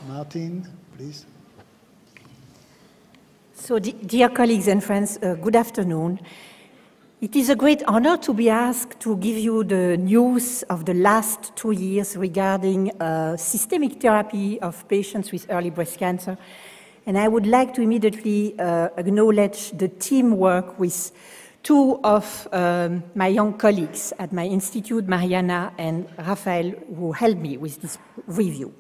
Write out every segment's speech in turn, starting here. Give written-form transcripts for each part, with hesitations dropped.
Martine, please. So, dear colleagues and friends, good afternoon. It is a great honor to be asked to give you the news of the last 2 years regarding systemic therapy of patients with early breast cancer. And I would like to immediately acknowledge the teamwork with two of my young colleagues at my institute, Mariana and Rafael, who helped me with this review.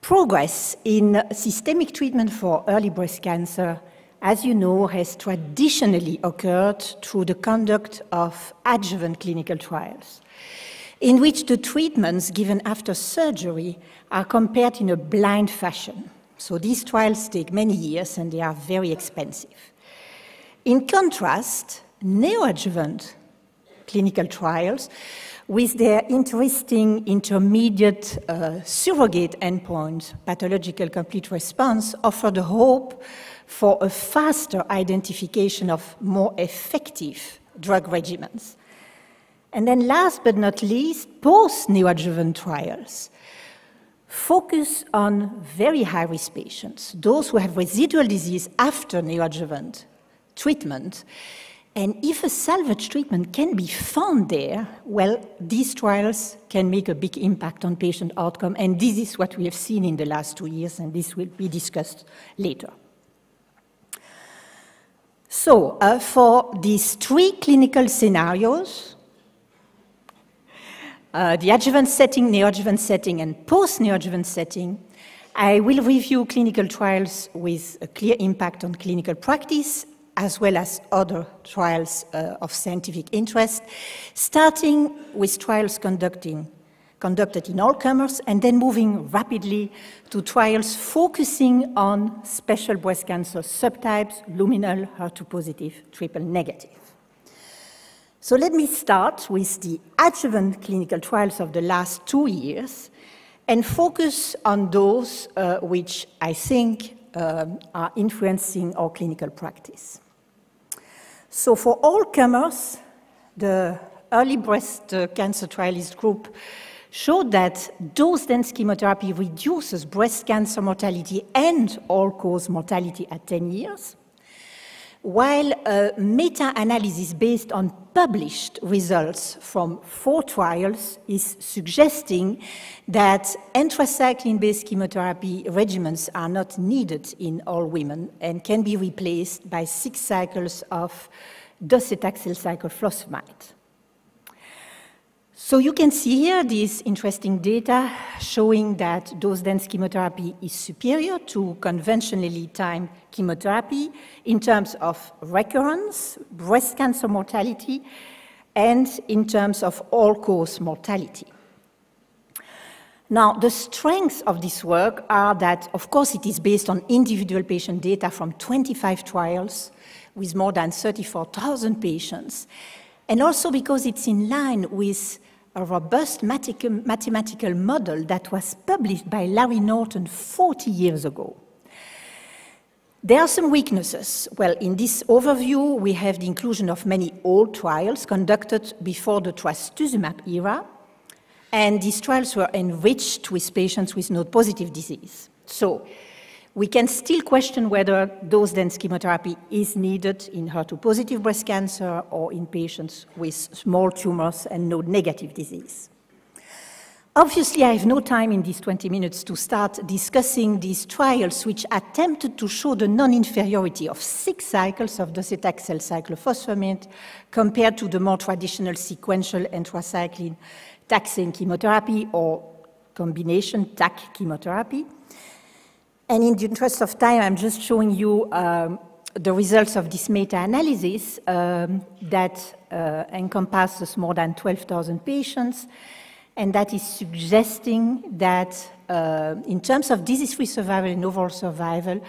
Progress in systemic treatment for early breast cancer, as you know, has traditionally occurred through the conduct of adjuvant clinical trials, in which the treatments given after surgery are compared in a blind fashion. So these trials take many years and they are very expensive. In contrast, neoadjuvant clinical trials, with their interesting intermediate surrogate endpoint, pathological complete response, offer the hope for a faster identification of more effective drug regimens. And then last but not least, post-neoadjuvant trials focus on very high-risk patients, those who have residual disease after neoadjuvant treatment. And if a salvage treatment can be found there, well, these trials can make a big impact on patient outcome, and this is what we have seen in the last 2 years, and this will be discussed later. So, for these 3 clinical scenarios, the adjuvant setting, neoadjuvant setting, and post-neoadjuvant setting, I will review clinical trials with a clear impact on clinical practice, as well as other trials of scientific interest, starting with trials conducted in all comers, and then moving rapidly to trials focusing on special breast cancer subtypes, luminal, HER2-positive, triple-negative. So let me start with the adjuvant clinical trials of the last 2 years and focus on those which I think are influencing our clinical practice. So for all comers, the early breast cancer trialist group showed that dose-dense chemotherapy reduces breast cancer mortality and all-cause mortality at 10 years, while a meta-analysis based on published results from 4 trials is suggesting that anthracycline-based chemotherapy regimens are not needed in all women and can be replaced by 6 cycles of docetaxel cyclophosphamide. So you can see here these interesting data showing that dose-dense chemotherapy is superior to conventionally timed chemotherapy in terms of recurrence, breast cancer mortality, and in terms of all-cause mortality. Now, the strengths of this work are that, of course, it is based on individual patient data from 25 trials with more than 34,000 patients, and also because it's in line with a robust mathematical model that was published by Larry Norton 40 years ago. There are some weaknesses. Well, in this overview, we have the inclusion of many old trials conducted before the trastuzumab era, and these trials were enriched with patients with node-positive disease. So we can still question whether dose-dense chemotherapy is needed in HER2-positive breast cancer or in patients with small tumors and node-negative disease. Obviously, I have no time in these 20 minutes to start discussing these trials which attempted to show the non-inferiority of 6 cycles of docetaxel cyclophosphamide compared to the more traditional sequential anthracycline taxane chemotherapy or combination TAC chemotherapy. And in the interest of time, I'm just showing you the results of this meta-analysis that encompasses more than 12,000 patients, and that is suggesting that in terms of disease-free survival and overall survival,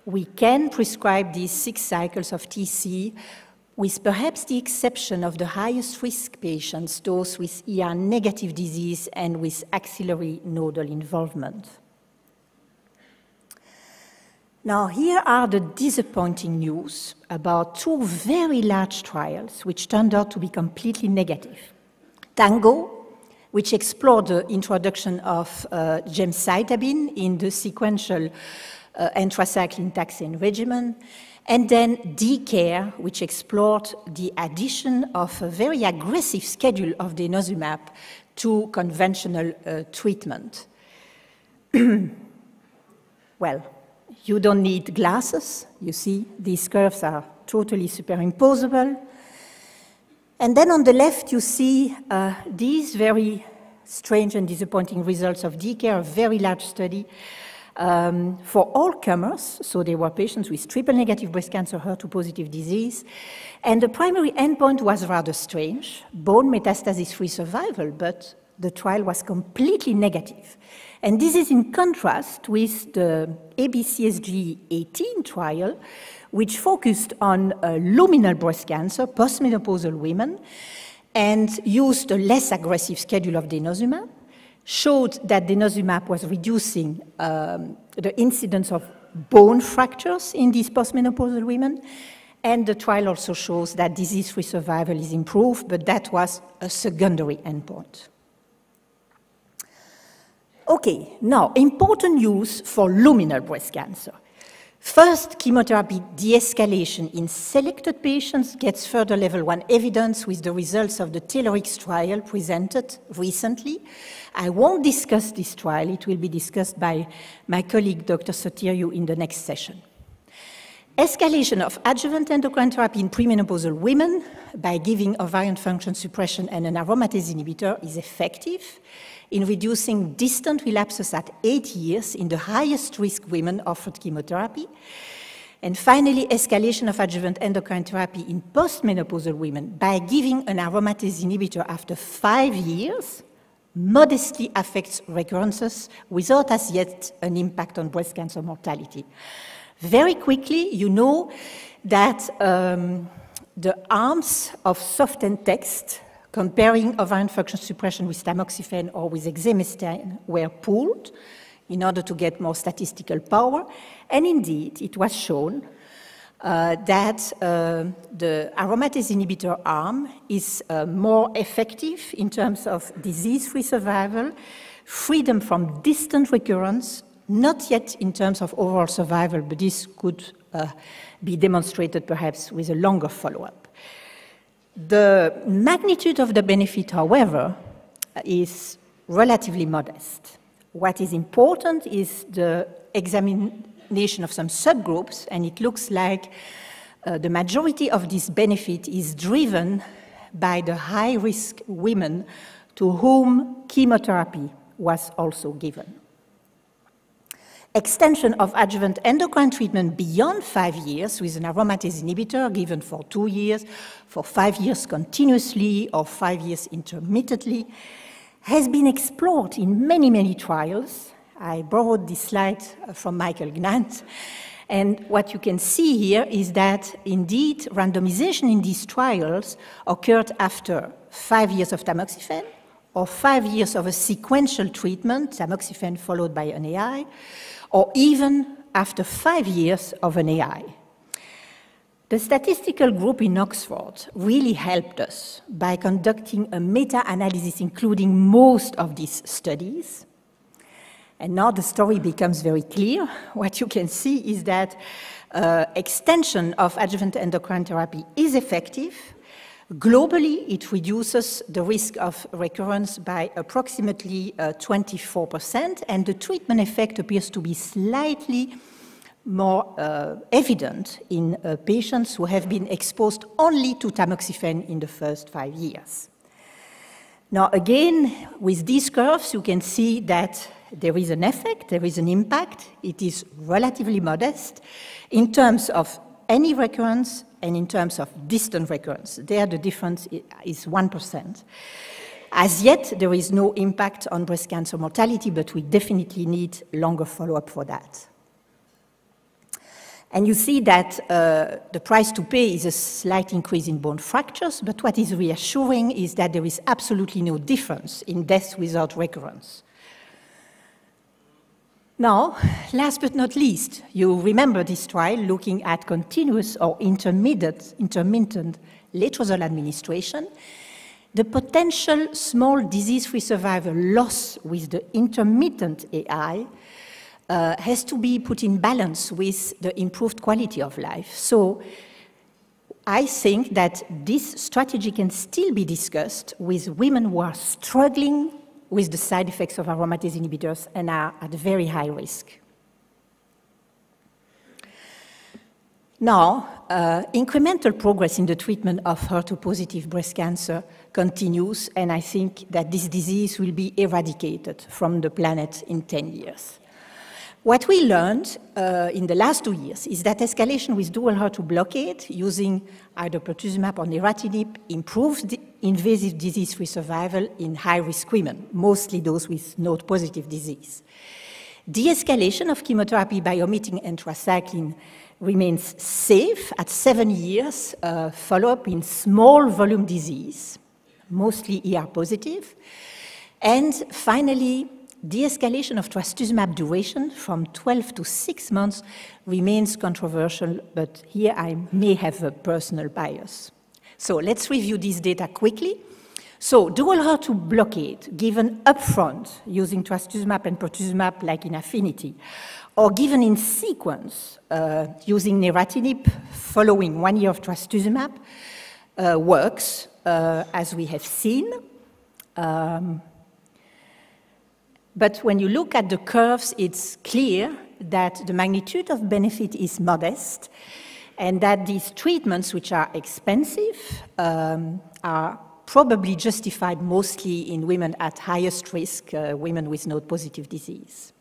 we can prescribe these 6 cycles of TC with perhaps the exception of the highest risk patients, those with ER-negative disease and with axillary nodal involvement. Now, here are the disappointing news about 2 very large trials which turned out to be completely negative. TANGO, which explored the introduction of gemcitabine in the sequential anthracycline taxane regimen, and then DCARE, which explored the addition of a very aggressive schedule of denosumab to conventional treatment. Well, you don't need glasses. You see, these curves are totally superimposable. And then on the left, you see these very strange and disappointing results of DCARE, a very large study for all comers. So they were patients with triple-negative breast cancer, HER2-positive disease. And the primary endpoint was rather strange, bone metastasis-free survival, but the trial was completely negative. And this is in contrast with the ABCSG18 trial, which focused on luminal breast cancer, postmenopausal women, and used a less aggressive schedule of denosumab, showed that denosumab was reducing the incidence of bone fractures in these postmenopausal women, and the trial also shows that disease-free survival is improved, but that was a secondary endpoint. Okay, now, important news for luminal breast cancer. First, chemotherapy de-escalation in selected patients gets further level 1 evidence with the results of the TAILORx trial presented recently. I won't discuss this trial. It will be discussed by my colleague, Dr. Sotiriou, in the next session. Escalation of adjuvant endocrine therapy in premenopausal women by giving ovarian function suppression and an aromatase inhibitor is effective in reducing distant relapses at 8 years in the highest risk women offered chemotherapy. And finally, escalation of adjuvant endocrine therapy in postmenopausal women by giving an aromatase inhibitor after 5 years modestly affects recurrences without as yet an impact on breast cancer mortality. Very quickly, you know that the arms of softened text comparing ovarian function suppression with tamoxifen or with exemestane were pooled in order to get more statistical power. And indeed, it was shown that the aromatase inhibitor arm is more effective in terms of disease-free survival, freedom from distant recurrence, not yet in terms of overall survival, but this could be demonstrated perhaps with a longer follow-up. The magnitude of the benefit, however, is relatively modest. What is important is the examination of some subgroups, and it looks like the majority of this benefit is driven by the high-risk women to whom chemotherapy was also given. Extension of adjuvant endocrine treatment beyond 5 years with an aromatase inhibitor given for 2 years, for 5 years continuously, or 5 years intermittently, has been explored in many, many trials. I borrowed this slide from Michael Gnant. And what you can see here is that, indeed, randomization in these trials occurred after 5 years of tamoxifen, or 5 years of a sequential treatment, tamoxifen followed by an AI, or even after 5 years of an AI. The statistical group in Oxford really helped us by conducting a meta-analysis including most of these studies. And now the story becomes very clear. What you can see is that extension of adjuvant endocrine therapy is effective. Globally, it reduces the risk of recurrence by approximately 24%, and the treatment effect appears to be slightly more evident in patients who have been exposed only to tamoxifen in the first 5 years. Now, again, with these curves, you can see that there is an effect, there is an impact. It is relatively modest in terms of any recurrence and in terms of distant recurrence. There, the difference is 1%. As yet, there is no impact on breast cancer mortality, but we definitely need longer follow-up for that. And you see that the price to pay is a slight increase in bone fractures, but what is reassuring is that there is absolutely no difference in death without recurrence. Now, last but not least, you remember this trial looking at continuous or intermittent letrozole administration. The potential small disease-free survival loss with the intermittent AI has to be put in balance with the improved quality of life. So I think that this strategy can still be discussed with women who are struggling with the side effects of aromatase inhibitors and are at very high risk. Now, incremental progress in the treatment of HER2-positive breast cancer continues, and I think that this disease will be eradicated from the planet in 10 years. What we learned in the last 2 years is that escalation with dual HER2 blockade using either pertuzumab or neratinib improves the invasive disease-free survival in high-risk women, mostly those with node-positive disease. De-escalation of chemotherapy by omitting anthracycline remains safe at 7 years follow-up in small volume disease, mostly ER-positive. And finally, de-escalation of trastuzumab duration from 12 to 6 months remains controversial, but here I may have a personal bias. So let's review these data quickly. So dual HER2 blockade given upfront using trastuzumab and pertuzumab like in Affinity, or given in sequence using neratinib following 1 year of trastuzumab works, as we have seen. But when you look at the curves, it's clear that the magnitude of benefit is modest, and that these treatments, which are expensive, are probably justified mostly in women at highest risk, women with node-positive disease.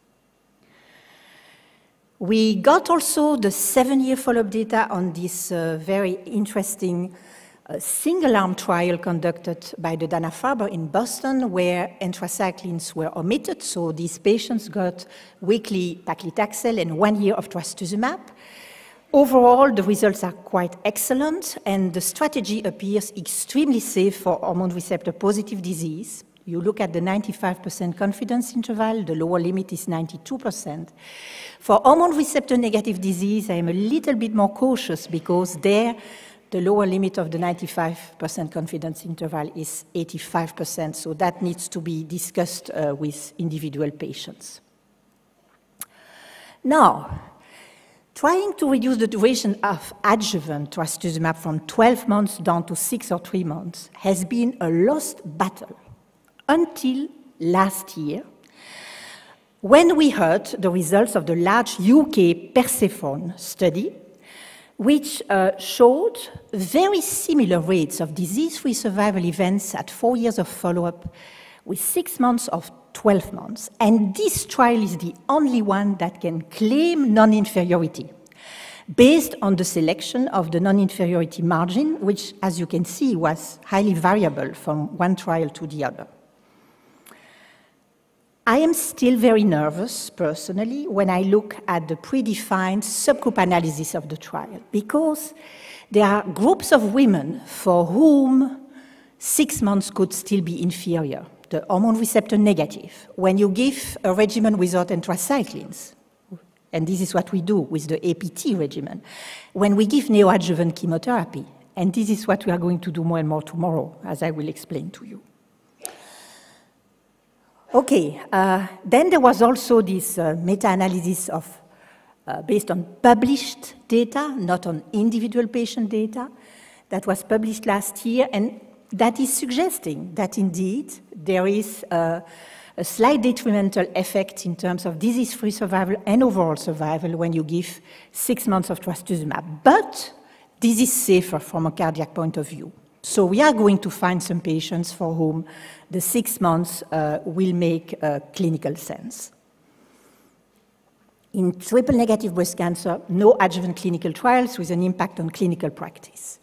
We got also the 7-year follow-up data on this very interesting single-arm trial conducted by the Dana-Farber in Boston, where anthracyclines were omitted. So these patients got weekly paclitaxel and 1 year of trastuzumab. Overall, the results are quite excellent, and the strategy appears extremely safe for hormone receptor-positive disease. You look at the 95% confidence interval, the lower limit is 92%. For hormone receptor-negative disease, I am a little bit more cautious because there, the lower limit of the 95% confidence interval is 85%, so that needs to be discussed with individual patients. Now, trying to reduce the duration of adjuvant trastuzumab from 12 months down to 6 or 3 months has been a lost battle until last year, when we heard the results of the large UK Persephone study, which showed very similar rates of disease-free survival events at 4 years of follow-up with 6 months of 12 months. And this trial is the only one that can claim non-inferiority based on the selection of the non-inferiority margin, which, as you can see, was highly variable from one trial to the other. I am still very nervous, personally, when I look at the predefined subgroup analysis of the trial, because there are groups of women for whom 6 months could still be inferior, the hormone receptor negative, when you give a regimen without anthracyclines, and this is what we do with the APT regimen, when we give neoadjuvant chemotherapy, and this is what we are going to do more and more tomorrow, as I will explain to you. Okay, then there was also this meta-analysis of based on published data, not on individual patient data, that was published last year, and that is suggesting that indeed there is a slight detrimental effect in terms of disease-free survival and overall survival when you give 6 months of trastuzumab. But this is safer from a cardiac point of view. So we are going to find some patients for whom the 6 months will make clinical sense. In triple-negative breast cancer, no adjuvant clinical trials with an impact on clinical practice.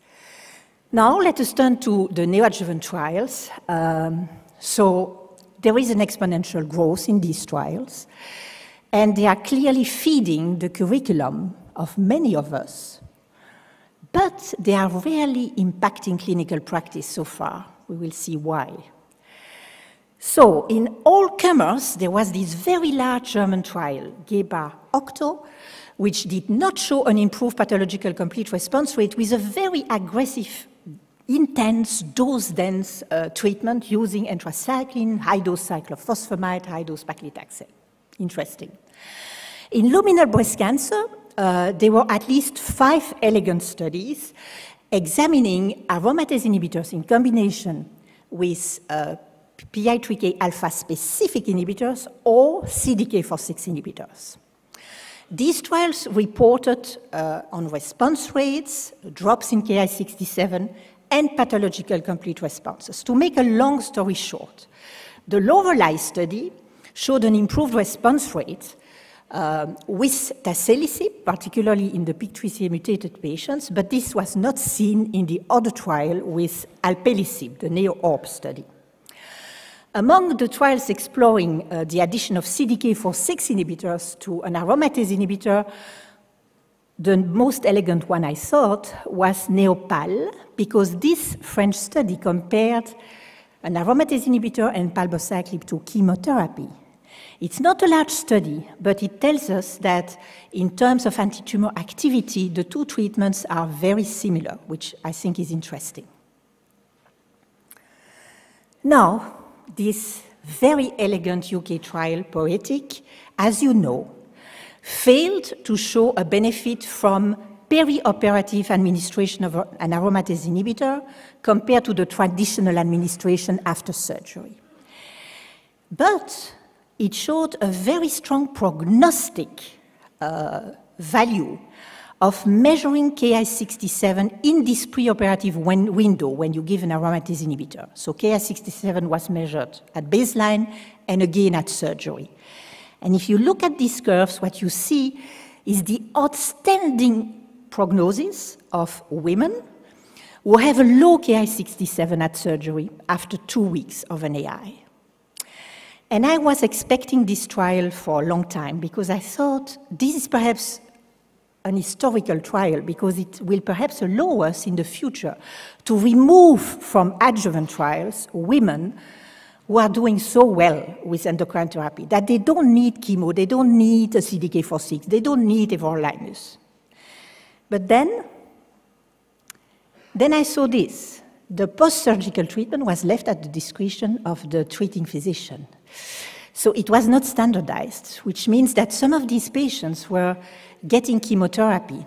Now let us turn to the neoadjuvant trials. So there is an exponential growth in these trials, and they are clearly feeding the curriculum of many of us. But they are rarely impacting clinical practice so far. We will see why. So in all comers, there was this very large German trial, GEBA-OCTO, which did not show an improved pathological complete response rate with a very aggressive intense, dose-dense treatment using anthracycline, high-dose cyclophosphamide, high-dose paclitaxel. Interesting. In luminal breast cancer, there were at least 5 elegant studies examining aromatase inhibitors in combination with PI3K alpha specific inhibitors or CDK4/6 inhibitors. These trials reported on response rates, drops in Ki-67, and pathological complete responses. To make a long story short, the Lorelei study showed an improved response rate with tazelicib, particularly in the PIK3CA mutated patients, but this was not seen in the other trial with alpelisib, the NEOADJUVANT study. Among the trials exploring the addition of CDK4/6 inhibitors to an aromatase inhibitor, the most elegant one I thought was NEOPAL, because this French study compared an aromatase inhibitor and palbociclib to chemotherapy. It's not a large study, but it tells us that in terms of anti-tumor activity, the two treatments are very similar, which I think is interesting. Now, this very elegant UK trial, POETIC, as you know, failed to show a benefit from perioperative administration of an aromatase inhibitor compared to the traditional administration after surgery. But it showed a very strong prognostic value of measuring Ki-67 in this preoperative window when you give an aromatase inhibitor. So Ki-67 was measured at baseline and again at surgery. And if you look at these curves, what you see is the outstanding prognosis of women who have a low Ki-67 at surgery after 2 weeks of an AI. And I was expecting this trial for a long time because I thought this is perhaps an historical trial because it will perhaps allow us in the future to remove from adjuvant trials women who are doing so well with endocrine therapy, that they don't need chemo, they don't need a CDK4/6, they don't need everolimus. But then I saw this. The post-surgical treatment was left at the discretion of the treating physician. So it was not standardized, which means that some of these patients were getting chemotherapy.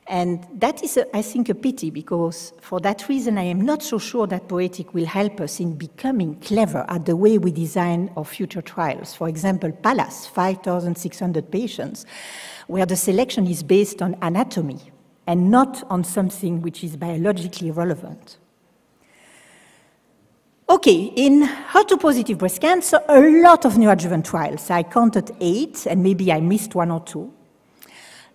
And that is, I think, a pity, because for that reason, I am not so sure that POETIC will help us in becoming clever at the way we design our future trials. For example, PALAS, 5,600 patients, where the selection is based on anatomy and not on something which is biologically relevant. Okay, in HER2-positive breast cancer, a lot of neoadjuvant trials. I counted 8, and maybe I missed 1 or 2.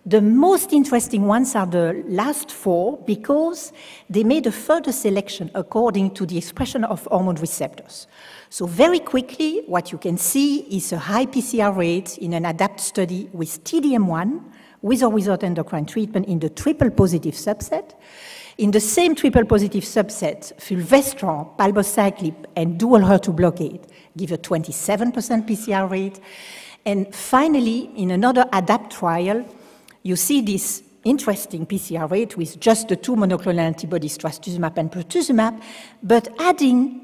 The most interesting ones are the last 4 because they made a further selection according to the expression of hormone receptors. So very quickly, what you can see is a high PCR rate in an ADAPT study with TDM1, with or without endocrine treatment in the triple-positive subset. In the same triple-positive subset, fulvestrant, palbociclib, and dual HER2 blockade give a 27% PCR rate. And finally, in another ADAPT trial, you see this interesting PCR rate with just the 2 monoclonal antibodies, trastuzumab and pertuzumab, but adding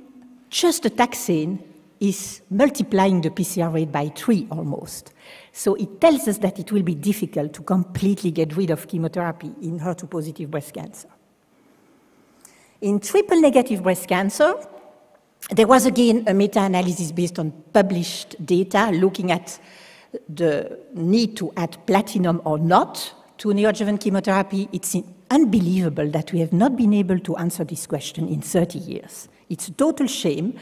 just a taxane is multiplying the PCR rate by 3 almost. So it tells us that it will be difficult to completely get rid of chemotherapy in HER2-positive breast cancer. In triple-negative breast cancer, there was again a meta-analysis based on published data looking at the need to add platinum or not to neoadjuvant chemotherapy. It's unbelievable that we have not been able to answer this question in 30 years. It's a total shame.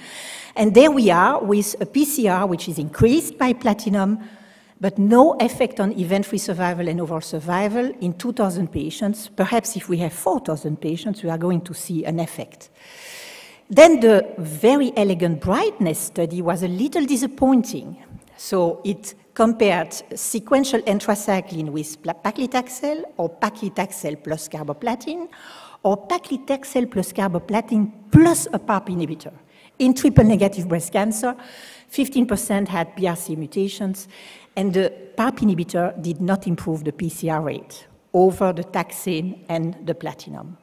And there we are with a PCR which is increased by platinum, but no effect on event-free survival and overall survival in 2,000 patients. Perhaps if we have 4,000 patients, we are going to see an effect. Then the very elegant brightness study was a little disappointing. So it compared sequential anthracycline with paclitaxel or paclitaxel plus carboplatin or paclitaxel plus carboplatin plus a PARP inhibitor. In triple-negative breast cancer, 15% had BRCA mutations, and the PARP inhibitor did not improve the PCR rate over the taxane and the platinum.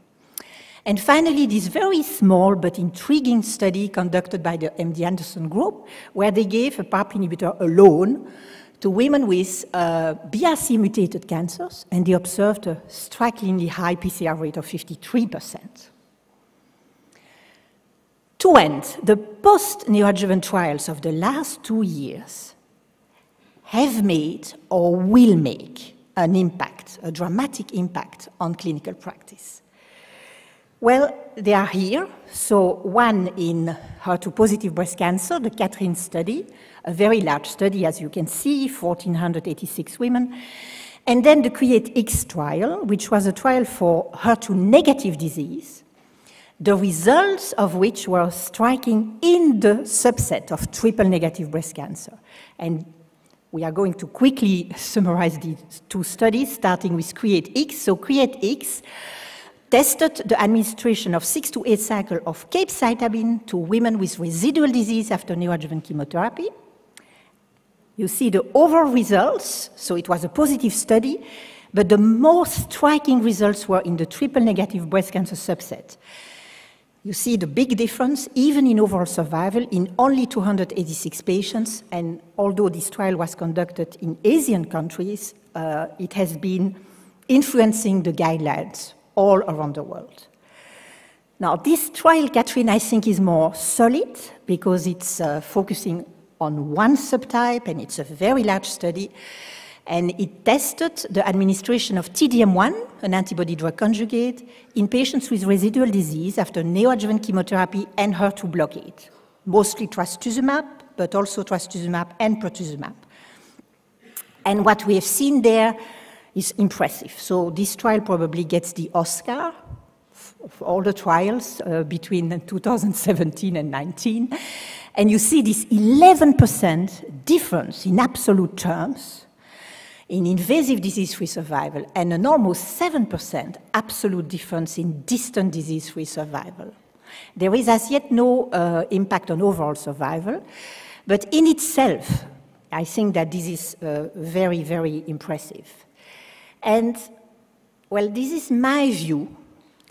And finally, this very small but intriguing study conducted by the MD Anderson group, where they gave a PARP inhibitor alone to women with BRCA-mutated cancers, and they observed a strikingly high PCR rate of 53%. To end, the post-neoadjuvant trials of the last 2 years have made or will make an impact, a dramatic impact on clinical practice. Well, they are here. So one in HER2-positive breast cancer, the Catherine study, a very large study, as you can see, 1,486 women. And then the CREATE-X trial, which was a trial for HER2-negative disease, the results of which were striking in the subset of triple-negative breast cancer. And we are going to quickly summarize these 2 studies, starting with CREATE-X. So CREATE-X tested the administration of 6 to 8 cycles of capecitabine to women with residual disease after neoadjuvant chemotherapy. You see the overall results, so it was a positive study, but the most striking results were in the triple-negative breast cancer subset. You see the big difference, even in overall survival, in only 286 patients, and although this trial was conducted in Asian countries, it has been influencing the guidelines all around the world. Now, this trial, Catherine, I think is more solid because it's focusing on one subtype, and it's a very large study, and it tested the administration of TDM1, an antibody-drug conjugate, in patients with residual disease after neoadjuvant chemotherapy and HER2 blockade, mostly trastuzumab, but also trastuzumab and pertuzumab. And what we have seen there is impressive. So this trial probably gets the Oscar of all the trials between 2017 and 19. And you see this 11% difference in absolute terms in invasive disease-free survival and an almost 7% absolute difference in distant disease-free survival. There is as yet no impact on overall survival, but in itself, I think that this is very, very impressive. And, well, this is my view.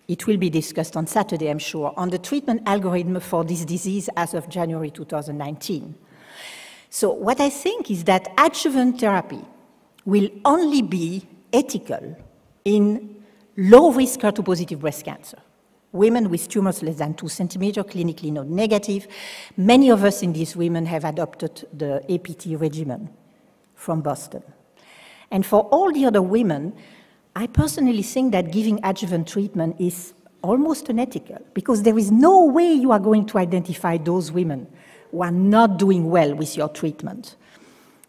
It will be discussed on Saturday, I'm sure, on the treatment algorithm for this disease as of January 2019. So what I think is that adjuvant therapy will only be ethical in low-risk HER2-positive breast cancer. Women with tumors less than 2 centimeters, clinically node negative. Many of us in these women have adopted the APT regimen from Boston. And for all the other women, I personally think that giving adjuvant treatment is almost unethical, because there is no way you are going to identify those women who are not doing well with your treatment.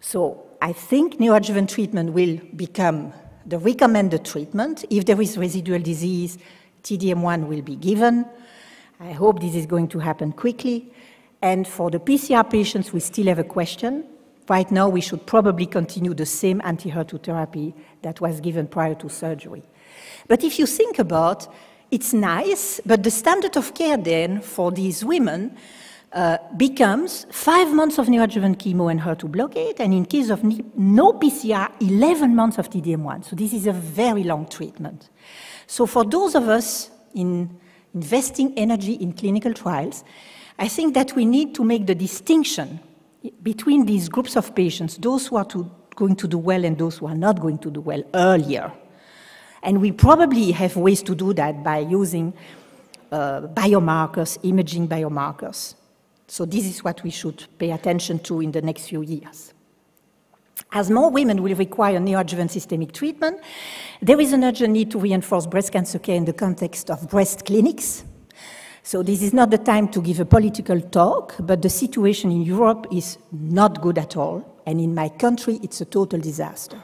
So I think neoadjuvant treatment will become the recommended treatment. If there is residual disease, TDM1 will be given. I hope this is going to happen quickly. And for the PCR patients, we still have a question. Right now, we should probably continue the same anti-HER2 therapy that was given prior to surgery. But if you think about, it's nice, but the standard of care then for these women becomes 5 months of neoadjuvant chemo and HER2 blockade, and in case of no PCR, 11 months of TDM1. So this is a very long treatment. So for those of us investing energy in clinical trials, I think that we need to make the distinction between these groups of patients, those who are going to do well and those who are not going to do well earlier. And we probably have ways to do that by using biomarkers, imaging biomarkers. So this is what we should pay attention to in the next few years. As more women will require neoadjuvant systemic treatment, there is an urgent need to reinforce breast cancer care in the context of breast clinics. So this is not the time to give a political talk, but the situation in Europe is not good at all, and in my country, it's a total disaster.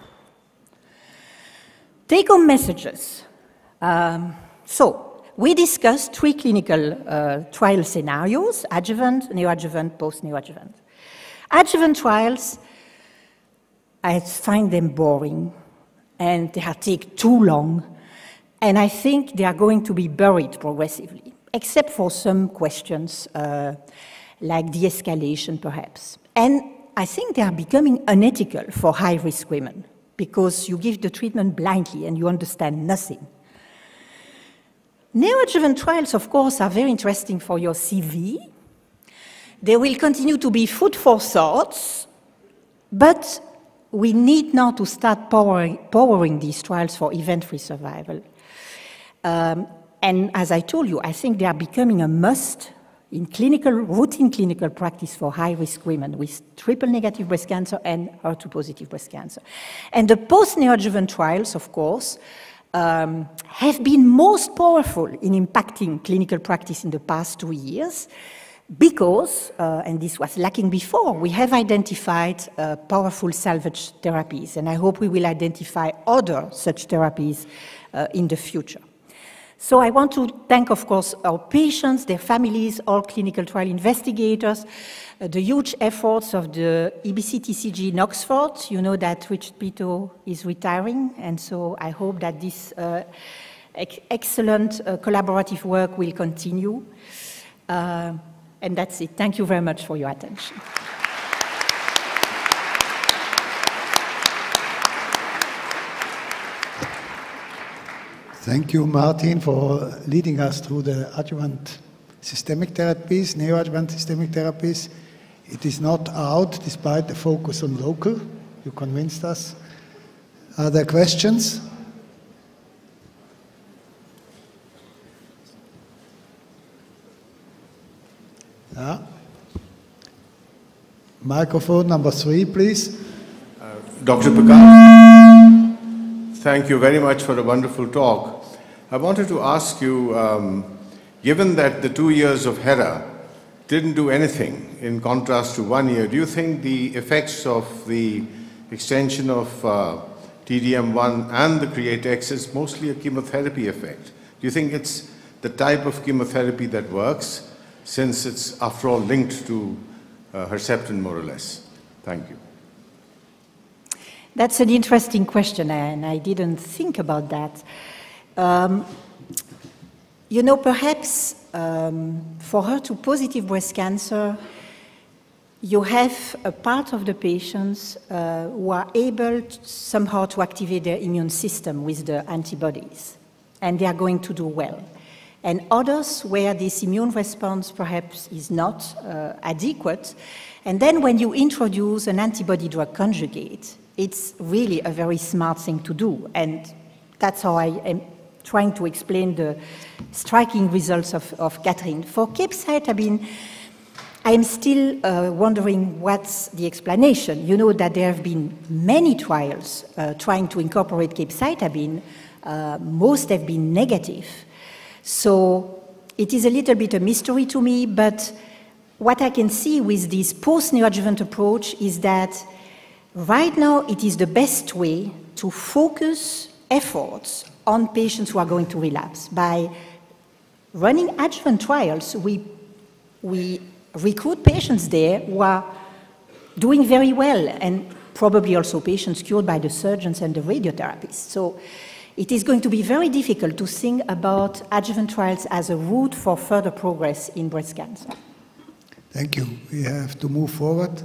Take-home messages. So we discussed 3 clinical trial scenarios: adjuvant, neoadjuvant, post-neoadjuvant. Adjuvant trials, I find them boring, and they take too long, and I think they are going to be buried progressively, except for some questions like de-escalation, perhaps. And I think they are becoming unethical for high-risk women, because you give the treatment blindly and you understand nothing. Neoadjuvant trials, of course, are very interesting for your CV. They will continue to be food for thought, but we need now to start powering these trials for event-free survival. And as I told you, I think they are becoming a must in routine clinical practice for high-risk women with triple-negative breast cancer and HER2-positive breast cancer. And the post-neoadjuvant trials, of course, have been most powerful in impacting clinical practice in the past 2 years because, and this was lacking before, we have identified powerful salvage therapies, and I hope we will identify other such therapies in the future. So I want to thank, of course, our patients, their families, all clinical trial investigators, the huge efforts of the EBC-TCG in Oxford. You know that Richard Pito is retiring, and so I hope that this excellent collaborative work will continue. And that's it. Thank you very much for your attention. Thank you, Martine, for leading us through the adjuvant systemic therapies, neoadjuvant systemic therapies. It is not out, despite the focus on local. You convinced us. Are there questions? Yeah. Microphone number 3, please. Dr. Piccart, thank you very much for a wonderful talk. I wanted to ask you, given that the 2 years of HERA didn't do anything in contrast to 1 year, do you think the effects of the extension of TDM1 and the CreateX is mostly a chemotherapy effect? Do you think it's the type of chemotherapy that works, since it's, after all, linked to Herceptin, more or less? Thank you. That's an interesting question, and I didn't think about that. You know, perhaps for HER2-positive breast cancer, you have a part of the patients who are able somehow to activate their immune system with the antibodies, and they are going to do well. And others where this immune response perhaps is not adequate, and then when you introduce an antibody-drug conjugate, it's really a very smart thing to do, and that's how I am trying to explain the striking results of Catherine. For capecitabine, I am still wondering what's the explanation. You know that there have been many trials trying to incorporate capecitabine. Most have been negative. So it is a little bit a mystery to me, but what I can see with this post-neoadjuvant approach is that right now it is the best way to focus efforts on patients who are going to relapse. By running adjuvant trials, we recruit patients there who are doing very well, and probably also patients cured by the surgeons and the radiotherapists. So it is going to be very difficult to think about adjuvant trials as a route for further progress in breast cancer. Thank you. We have to move forward.